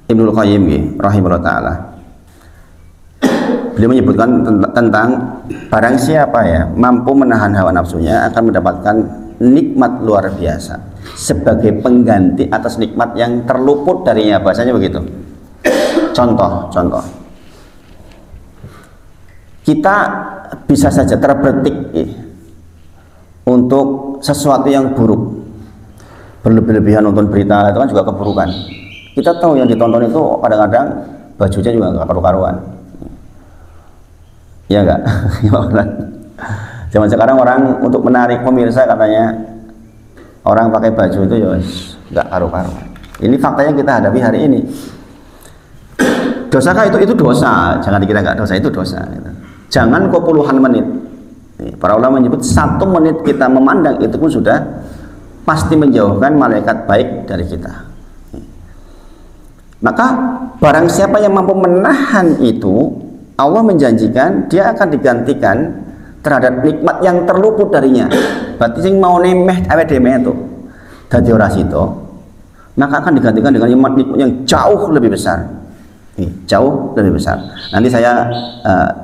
Ibnul Qayyim rahimahullah ta'ala, beliau menyebutkan tentang barang siapa ya mampu menahan hawa nafsunya akan mendapatkan nikmat luar biasa sebagai pengganti atas nikmat yang terluput darinya, bahasanya begitu. Contoh kita bisa saja terbetik untuk sesuatu yang buruk, berlebih-lebihan nonton berita itu kan juga keburukan. Kita tahu yang ditonton itu kadang-kadang bajunya juga nggak karu-karuan, ya enggak? Zaman sekarang orang untuk menarik pemirsa katanya orang pakai baju itu ya nggak karu-karuan. Ini faktanya kita hadapi hari ini. Dosakah itu dosa? Jangan dikira nggak dosa, itu dosa. Jangan kok puluhan menit. Para ulama menyebut 1 menit kita memandang itu pun sudah pasti menjauhkan malaikat baik dari kita. Maka barang siapa yang mampu menahan itu, Allah menjanjikan dia akan digantikan terhadap nikmat yang terluput darinya. Berarti sing mau nemeh awet dhewe itu dadi ora sida, maka akan digantikan dengan nikmat yang jauh lebih besar. Jauh lebih besar. Nanti saya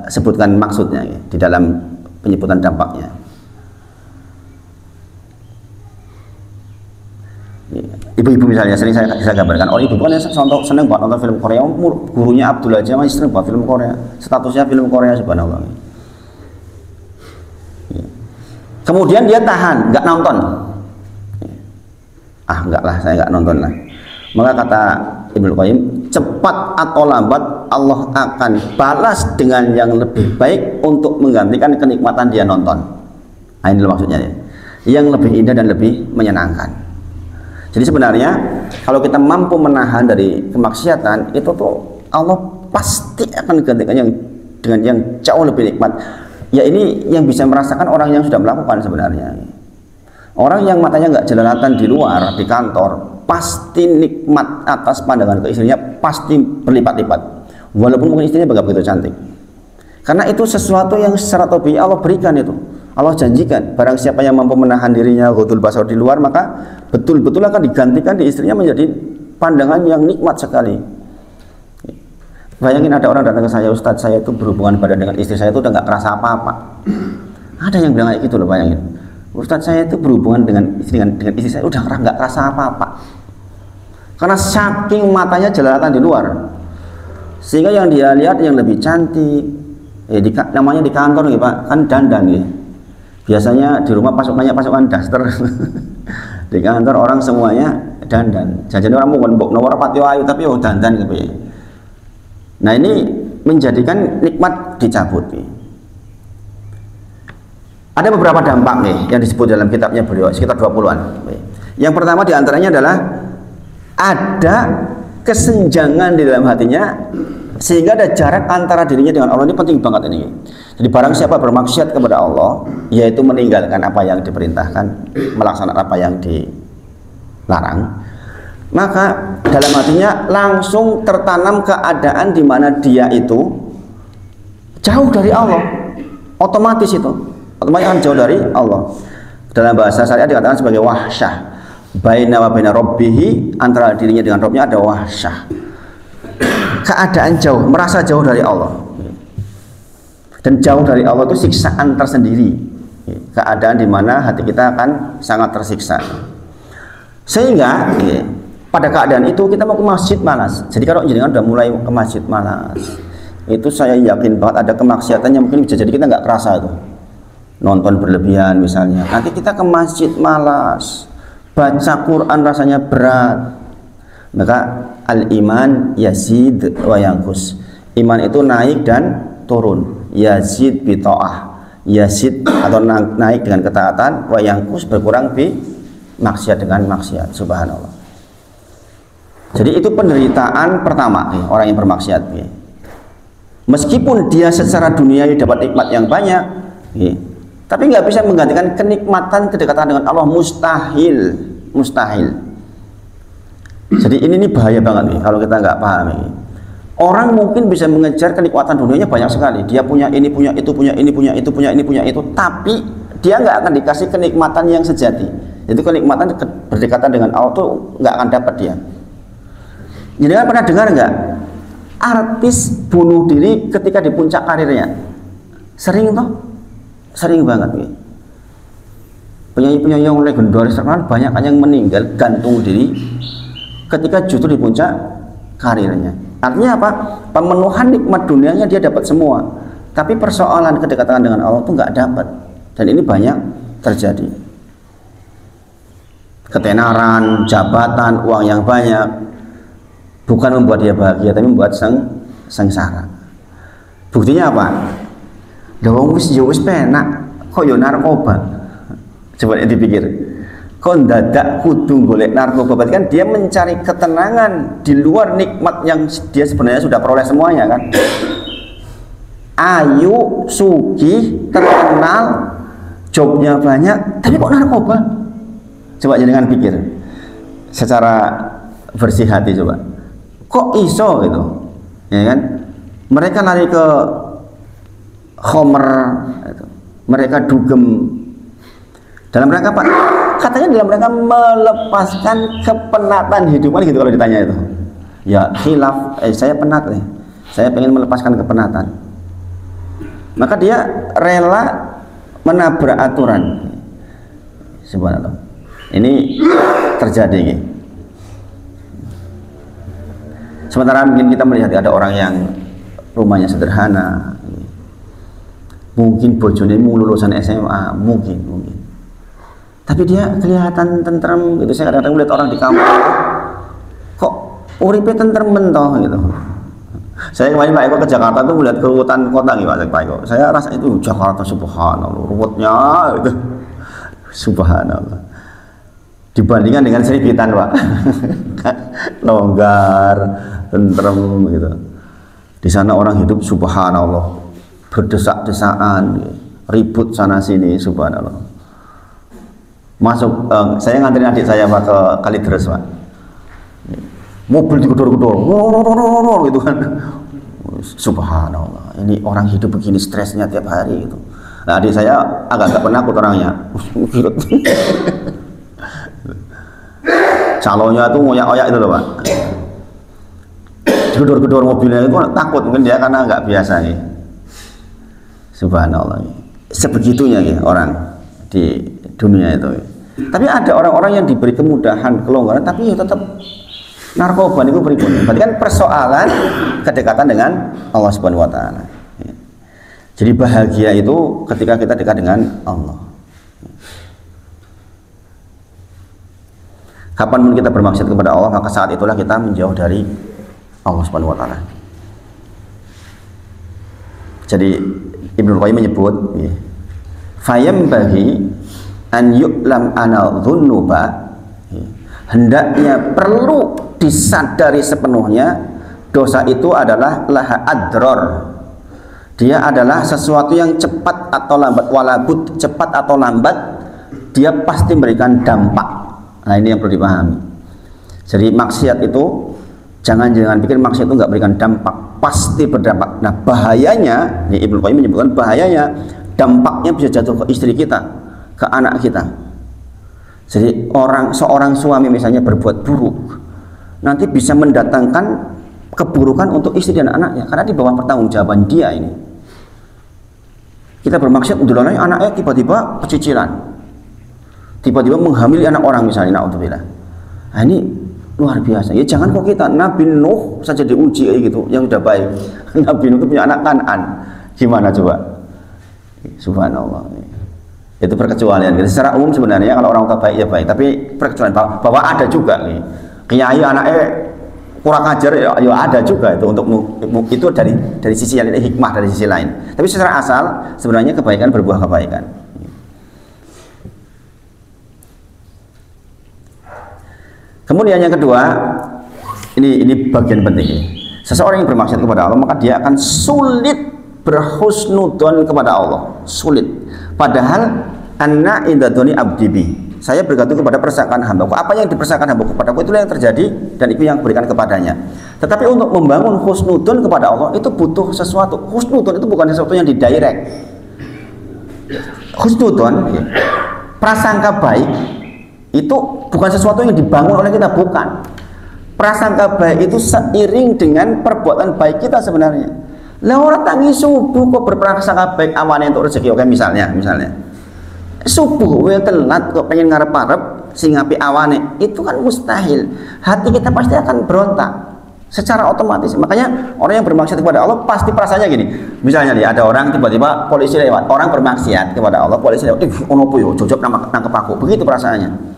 sebutkan maksudnya di dalam penyebutan dampaknya. Ibu-ibu misalnya sering saya gambarkan, oh ibu kan seneng banget nonton film Korea, gurunya Abdul aja masih sering banget film Korea, statusnya film Korea, subhanallah. Kemudian dia tahan, nggak nonton. Enggak lah, saya nggak nonton lah. Maka kata Ibnu Qayyim, cepat atau lambat Allah akan balas dengan yang lebih baik untuk menggantikan kenikmatan dia nonton. Nah, ini maksudnya ya. Yang lebih indah dan lebih menyenangkan. Jadi sebenarnya kalau kita mampu menahan dari kemaksiatan itu tuh Allah pasti akan gantikan dengan yang jauh lebih nikmat. Ya ini yang bisa merasakan orang yang sudah melakukan sebenarnya. Orang yang matanya nggak jelalatan di luar, di kantor, pasti nikmat atas pandangan ke istrinya pasti berlipat-lipat. Walaupun mungkin istrinya nggak begitu cantik. Karena itu sesuatu yang secara tabii Allah berikan itu. Allah janjikan barang siapa yang mampu menahan dirinya ghudul basar di luar, maka betul-betul akan digantikan di istrinya menjadi pandangan yang nikmat sekali. Bayangin ada orang datang ke saya, Ustadz saya itu berhubungan badan dengan istri saya itu udah nggak kerasa apa-apa. Ada yang bilang kayak gitu loh, bayangin. Ustadz saya itu berhubungan dengan istri saya udah nggak kerasa apa-apa. Karena saking matanya jelalatan di luar, sehingga yang dia lihat yang lebih cantik. Namanya di kantor nih Pak, kan dandan ya. Biasanya di rumah pasukan daster. Di kantor orang semuanya dandan. Jajan orang mau nomor patio ayu tapi dandan gitu ya. Nah ini menjadikan nikmat dicabut. Ada beberapa dampak nih yang disebut dalam kitabnya beliau, sekitar 20-an. Yang pertama diantaranya adalah ada kesenjangan di dalam hatinya sehingga ada jarak antara dirinya dengan Allah. Ini penting banget ini. Jadi barang siapa bermaksiat kepada Allah, yaitu meninggalkan apa yang diperintahkan, melaksanakan apa yang dilarang, maka dalam hatinya langsung tertanam keadaan di mana dia itu jauh dari Allah. Otomatis akan jauh dari Allah. Dalam bahasa syariat dikatakan sebagai wahsyah. Baina wa baina rabbihi, antara dirinya dengan Rabbnya ada wahsyah. Keadaan jauh, merasa jauh dari Allah. Dan jauh dari Allah itu siksaan tersendiri. Keadaan di mana hati kita akan sangat tersiksa. Sehingga pada keadaan itu kita mau ke masjid malas. Jadi kalau jenengan udah mulai ke masjid malas, itu saya yakin banget ada kemaksiatan yang mungkin bisa jadi kita nggak kerasa itu. Nonton berlebihan misalnya. Nanti kita ke masjid malas, baca Quran rasanya berat. Maka al-iman yazid wa yanqus. Iman itu naik dan turun. Yazid bi ta'ah. yazid atau naik dengan ketaatan, wa yanqus berkurang bi maksiat dengan maksiat. Subhanallah. Jadi itu penderitaan pertama orang yang bermaksiat. Meskipun dia secara duniawi dapat nikmat yang banyak, tapi nggak bisa menggantikan kenikmatan kedekatan dengan Allah. Mustahil, mustahil. Jadi ini bahaya banget nih kalau kita nggak paham ini. Orang mungkin bisa mengejar kenikmatan dunianya banyak sekali. Dia punya ini, punya itu, punya ini, punya itu, punya ini, punya itu. Tapi dia nggak akan dikasih kenikmatan yang sejati. Itu kenikmatan berdekatan dengan Allah tuh nggak akan dapat dia. Jadi kan pernah dengar nggak? Artis bunuh diri ketika di puncak karirnya. Sering toh? Sering banget nih. Penyanyi-penyanyi yang legendaris terkenal banyak yang meninggal gantung diri ketika justru di puncak karirnya. Artinya apa? Pemenuhan nikmat dunianya dia dapat semua, tapi persoalan kedekatan dengan Allah itu nggak dapat. Dan ini banyak terjadi. Ketenaran, jabatan, uang yang banyak bukan membuat dia bahagia, tapi membuat sengsara. Buktinya apa? Dawang wis penak, kok yo narkoba. Coba dipikir. Kok dadak kudu golek narkoba, berarti kan dia mencari ketenangan di luar nikmat yang dia sebenarnya sudah peroleh semuanya kan. Ayu, sugih, terkenal, jobnya banyak, tapi kok narkoba? Coba jangan pikir secara bersih hati, coba kok iso gitu ya kan. Mereka lari ke Homer, mereka dugem dalam rangka apa? Katanya dalam rangka melepaskan kepenatan hidup, gitu kalau ditanya itu. Ya khilaf, saya penat nih, saya pengen melepaskan kepenatan. Maka dia rela menabrak aturan. Subhanallah. Ini terjadi nih. Sementara mungkin kita melihat ada orang yang rumahnya sederhana, mungkin bojone mau lulusan SMA, mungkin. Tapi dia kelihatan tentrem gitu. Saya kadang-kadang melihat orang di kampung, kok uripe tentrem mentoh gitu. Saya kemarin Pak Eko ke Jakarta tuh melihat keruwetan kota nih Pak Eko. Saya rasa itu Jakarta subhanallah, ruwetnya gitu. Subhanallah. Dibandingkan dengan Seribitan Pak. Longgar, tentrem gitu. Di sana orang hidup subhanallah, berdesak-desakan, ribut sana sini subhanallah. Masuk, saya nganterin adik saya Pak ke Kalideres Pak. Mobil digedor-gedor, gitu kan. Subhanallah, ini orang hidup begini stresnya tiap hari gitu. Nah, adik saya agak penakut orangnya. Calonnya tuh ngoyak-ngoyak itu loh Pak. Gedor-gedor mobilnya itu takut, mungkin dia karena nggak biasa nih. Subhanallah. Sebegitunya ya orang di dunia itu. Tapi ada orang-orang yang diberi kemudahan, kelonggaran, tapi ya tetap narkoba itu berikutnya. Berarti kan persoalan kedekatan dengan Allah Subhanahu wa taala. Jadi bahagia itu ketika kita dekat dengan Allah. Kapanpun kita bermaksud kepada Allah, maka saat itulah kita menjauh dari Allah Subhanahu wa taala. Jadi Ibnu Qayyim menyebut, fayambaghi an yu'lam anal dhunuba, hendaknya perlu disadari sepenuhnya dosa itu adalah laha adror, dia adalah sesuatu yang cepat atau lambat, walabud, cepat atau lambat dia pasti memberikan dampak. Nah ini yang perlu dipahami. Jadi maksiat itu jangan pikir maksiat itu nggak berikan dampak, pasti berdampak. Nah bahayanya, ini Ibnu Qayyim menyebutkan bahayanya, dampaknya bisa jatuh ke istri kita, ke anak kita. Jadi seorang suami misalnya berbuat buruk, nanti bisa mendatangkan keburukan untuk istri dan anaknya, karena di bawah pertanggungjawaban dia ini. Kita bermaksud untuk anaknya tiba-tiba pecicilan, tiba-tiba menghamili anak orang misalnya, naudzubillah. Nah ini luar biasa. Ya jangan kok kita, Nabi Nuh saja diuji kayak gitu, yang sudah baik. Nabi Nuh itu punya anak Kan'an, gimana coba? Subhanallah. Itu perkecualian. Secara umum sebenarnya kalau orang tua baik ya baik, tapi perkecualian bahwa ada juga nih kiai anaknya kurang ajar ya ada juga itu untuk itu dari sisi yang hikmah, dari sisi lain. Tapi secara asal sebenarnya kebaikan berbuah kebaikan. Kemudian yang kedua, ini bagian penting ini. Seseorang yang bermaksiat kepada Allah maka dia akan sulit berhusnudzon kepada Allah, sulit. Padahal anna indadoni abdibi, saya bergantung kepada persangkaan hambaku. Apa yang dipersangkakan hambaku kepadaku itulah yang terjadi dan itu yang berikan kepadanya. Tetapi untuk membangun husnudzon kepada Allah itu butuh sesuatu. Husnudzon itu bukan sesuatu yang didirect. Husnudzon, prasangka baik itu bukan sesuatu yang dibangun oleh kita, bukan. Prasangka baik itu seiring dengan perbuatan baik kita sebenarnya. Lah orang tangi subuh kok berprasangka baik awane untuk rezeki. Oke, misalnya subuh we telat kok pengen ngarep-arep sing api awane, itu kan mustahil. Hati kita pasti akan berontak secara otomatis. Makanya orang yang bermaksiat kepada Allah pasti perasaannya gini. Misalnya nih ada orang tiba-tiba polisi lewat, orang bermaksiat kepada Allah, polisi lewat, ono po yo jojok nangkep aku. Begitu perasaannya.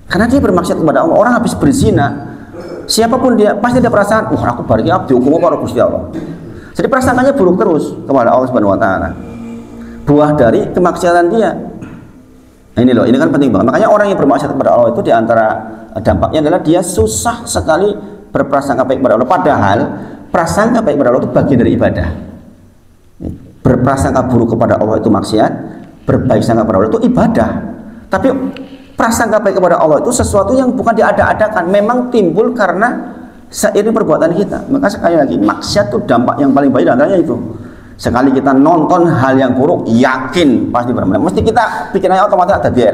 Karena dia bermaksiat kepada Allah. Orang habis berzina, siapapun dia pasti ada perasaan, aku bari abdi hukum karo Gusti Allah. Jadi perasaannya buruk terus kepada Allah Subhanahu wa taala. Buah dari kemaksiatan dia. Nah, ini loh, ini kan penting banget. Makanya orang yang bermaksiat kepada Allah itu diantara dampaknya adalah dia susah sekali berprasangka baik kepada Allah. Padahal prasangka baik kepada Allah itu bagian dari ibadah. Berprasangka buruk kepada Allah itu maksiat, berbaik sangka kepada Allah itu ibadah. Tapi prasangka baik kepada Allah itu sesuatu yang bukan diada-adakan, memang timbul karena seiring perbuatan kita. Maka sekali lagi, maksiat itu dampak yang paling baik antaranya itu. Sekali kita nonton hal yang buruk, yakin pasti bermanfaat. Mesti kita pikirannya otomatis ada dia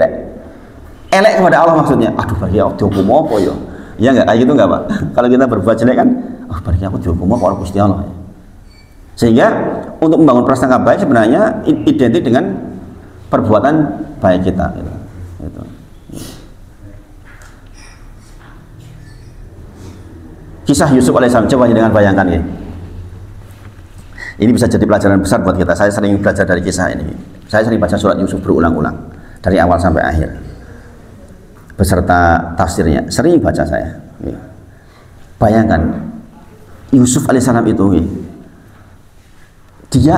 elek kepada Allah maksudnya. Aduh, bagi aku dihukum apa ya? Ya enggak kayak gitu enggak, Pak? Kalau kita berbuat jelek kan, bagi aku dihukum apa oleh Gusti Allah. Sehingga untuk membangun prasangka baik sebenarnya identik dengan perbuatan baik kita gitu. Kisah Yusuf alaihissalam, coba dengan bayangkan ya. Ini bisa jadi pelajaran besar buat kita. Saya sering belajar dari kisah ini. Saya sering baca surat Yusuf berulang-ulang dari awal sampai akhir beserta tafsirnya. Sering baca saya. Bayangkan Yusuf alaihissalam itu, dia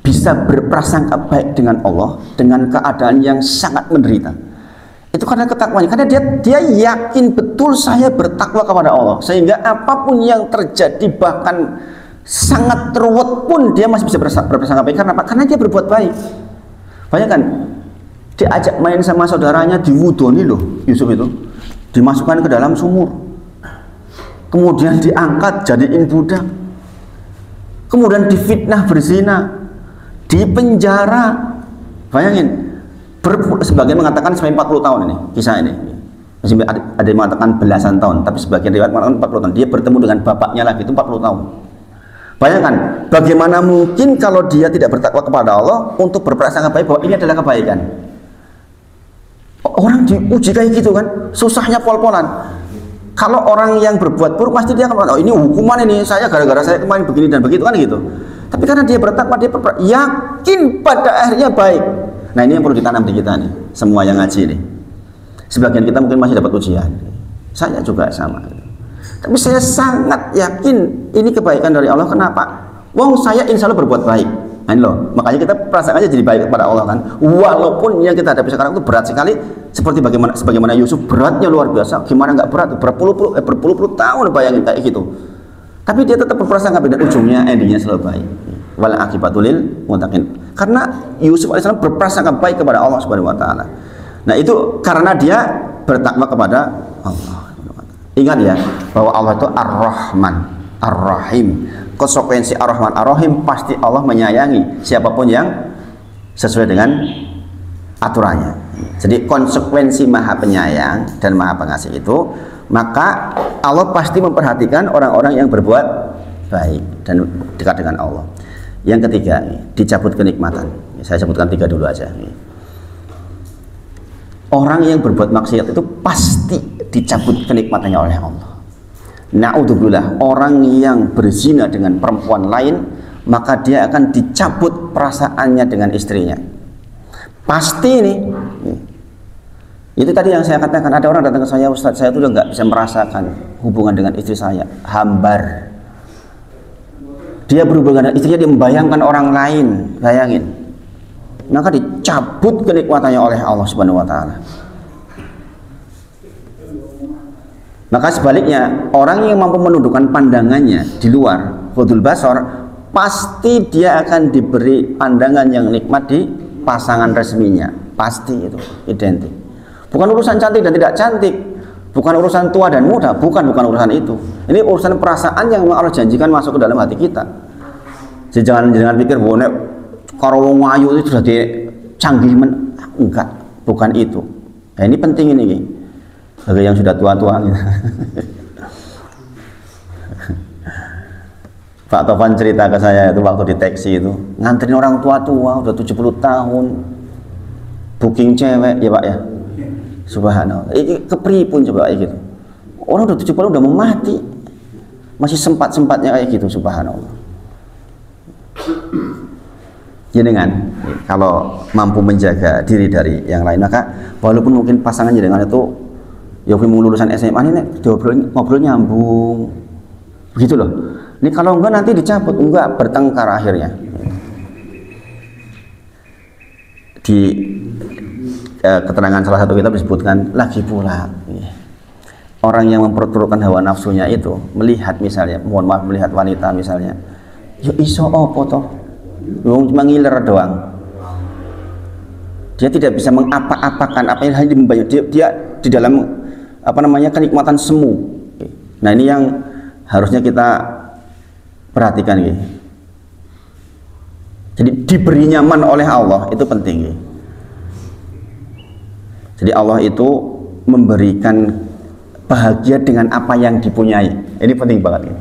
bisa berprasangka baik dengan Allah dengan keadaan yang sangat menderita. Itu karena ketakwanya, karena dia yakin betul saya bertakwa kepada Allah, sehingga apapun yang terjadi bahkan sangat ruwet pun dia masih bisa berprasangka baik. Karena apa? Karena dia berbuat baik. Bayangkan diajak main sama saudaranya, diwudoni loh Yusuf itu, dimasukkan ke dalam sumur, kemudian diangkat jadiin budak, kemudian difitnah berzina, dipenjara. Bayangin, sebagian mengatakan sampai 40 tahun ini kisah ini. Ada yang mengatakan belasan tahun, tapi sebagian riwayat mengatakan 40 tahun. Dia bertemu dengan bapaknya lagi itu 40 tahun. Bayangkan bagaimana mungkin kalau dia tidak bertakwa kepada Allah untuk berprasangka baik bahwa ini adalah kebaikan. Orang diuji kayak gitu kan, susahnya pol-polan. Kalau orang yang berbuat buruk pasti dia akan, ini hukuman ini, saya gara-gara saya kemarin begini dan begitu kan gitu. Tapi karena dia bertakwa, dia yakin pada akhirnya baik. Nah, ini yang perlu ditanam di kita nih, semua yang ngaji nih. Sebagian kita mungkin masih dapat ujian, saya juga sama. Tapi saya sangat yakin ini kebaikan dari Allah. Kenapa? Wong saya insya Allah berbuat baik. Nah, ini loh, makanya kita perasaan aja jadi baik kepada Allah kan. Walaupun yang kita hadapi sekarang itu berat sekali, seperti sebagaimana Yusuf, beratnya luar biasa. Gimana nggak berat? Berpuluh-puluh tahun bayangin kayak gitu. Tapi dia tetap berprasangka baik dan ujungnya endingnya selalu baik. Wal akibatul lil muttaqin. Karena Yusuf alaihissalam berprasangka baik kepada Allah Subhanahu wa taala. Nah, itu karena dia bertakwa kepada Allah. Ingat ya, bahwa Allah itu Ar-Rahman, Ar-Rahim. Konsekuensi Ar-Rahman, Ar-Rahim pasti Allah menyayangi siapapun yang sesuai dengan aturannya. Jadi konsekuensi Maha Penyayang dan Maha Pengasih itu, maka Allah pasti memperhatikan orang-orang yang berbuat baik dan dekat dengan Allah. Yang ketiga, dicabut kenikmatan. Saya sebutkan 3 dulu aja. Orang yang berbuat maksiat itu pasti dicabut kenikmatannya oleh Allah. Na'udzubillah, orang yang berzina dengan perempuan lain, maka dia akan dicabut perasaannya dengan istrinya. Pasti ini. Itu tadi yang saya katakan, ada orang datang ke saya, Ustadz, saya tuh udah nggak bisa merasakan hubungan dengan istri saya, hambar. Dia berhubungan dengan istrinya, dia membayangkan orang lain, bayangin. Maka dicabut kenikmatannya oleh Allah Subhanahu wa taala. Maka sebaliknya, orang yang mampu menundukkan pandangannya di luar ghadul basar, pasti dia akan diberi pandangan yang nikmat di pasangan resminya. Pasti itu identik. Bukan urusan cantik dan tidak cantik, bukan urusan tua dan muda, bukan urusan itu. Ini urusan perasaan yang Allah janjikan masuk ke dalam hati kita. Jadi jangan pikir bahwa kalau wong ayu itu sudah canggih, enggak, bukan itu. Nah, ini penting ini. Bagi yang sudah tua-tua gitu. Pak Tovan cerita ke saya itu waktu di taksi itu, nganterin orang tua-tua udah 70 tahun, booking cewek ya Pak ya. Subhanallah. Ini kepripun coba kayak gitu. Orang udah 70 udah mau mati, masih sempat-sempatnya kayak gitu, subhanallah. Jenengan kalau mampu menjaga diri dari yang lain, maka walaupun mungkin pasangan jenengan itu ya lulusan SMA ini ngobrol nyambung begitu loh. Ini kalau enggak nanti dicabut, enggak bertengkar akhirnya. Di keterangan salah satu kitab disebutkan lagi pula orang yang memperturutkan hawa nafsunya itu melihat misalnya, mohon maaf, melihat wanita misalnya, ya iso opo toh, cuma ngiler doang. Dia tidak bisa mengapa-apakan apa yang hanya membayar. Dia di dalam apa namanya kenikmatan semu. Nah ini yang harusnya kita perhatikan gitu. Jadi diberi nyaman oleh Allah itu penting gitu. Jadi Allah itu memberikan bahagia dengan apa yang dipunyai. Ini penting banget gitu.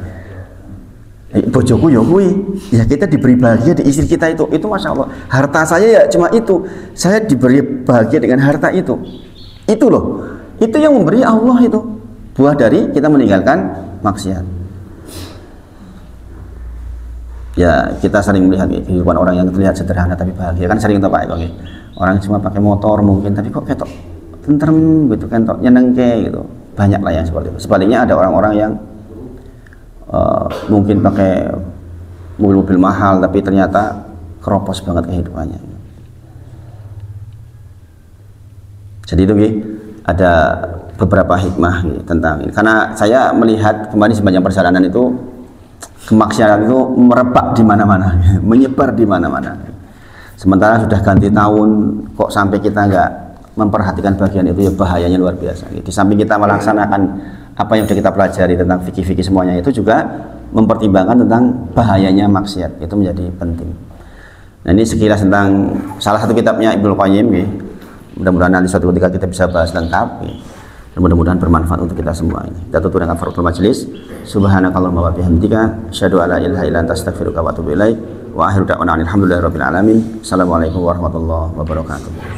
Bojoku ya kuwi, ya kita diberi bahagia di istri kita itu masya Allah. Harta saya ya cuma itu, saya diberi bahagia dengan harta itu loh. Itu yang memberi Allah itu, buah dari kita meninggalkan maksiat. Ya kita sering melihat kehidupan orang yang terlihat sederhana tapi bahagia, kan sering tuh Pak. Orang cuma pakai motor mungkin, tapi kok ketok tentrem gitu, ketok nyenengke gitu. Banyak lah yang seperti itu. Sebaliknya ada orang-orang yang mungkin pakai mobil-mobil mahal tapi ternyata keropos banget kehidupannya. Jadi itu ada beberapa hikmah tentang ini. Karena saya melihat kemarin sepanjang perjalanan itu kemaksiatan itu merebak di mana-mana, menyebar di mana-mana. Sementara sudah ganti tahun kok sampai kita nggak memperhatikan bagian itu, ya bahayanya luar biasa. Di samping kita melaksanakan apa yang sudah kita pelajari tentang fikih-fikih semuanya, itu juga mempertimbangkan tentang bahayanya maksiat, itu menjadi penting. Nah ini sekilas tentang salah satu kitabnya Ibnu Qayyim. Mudah-mudahan nanti suatu ketika kita bisa bahas lengkap. Dan mudah-mudahan bermanfaat untuk kita semua ini. Kita tutup dengan kafaratul majelis. Subhanakallahumma wa bihamdika, asyhadu an la ilaha illa anta, astaghfiruka wa atubu ilaik. Wa akhiru da'wana alhamdulillahirabbil alamin. Assalamualaikum warahmatullahi wabarakatuh.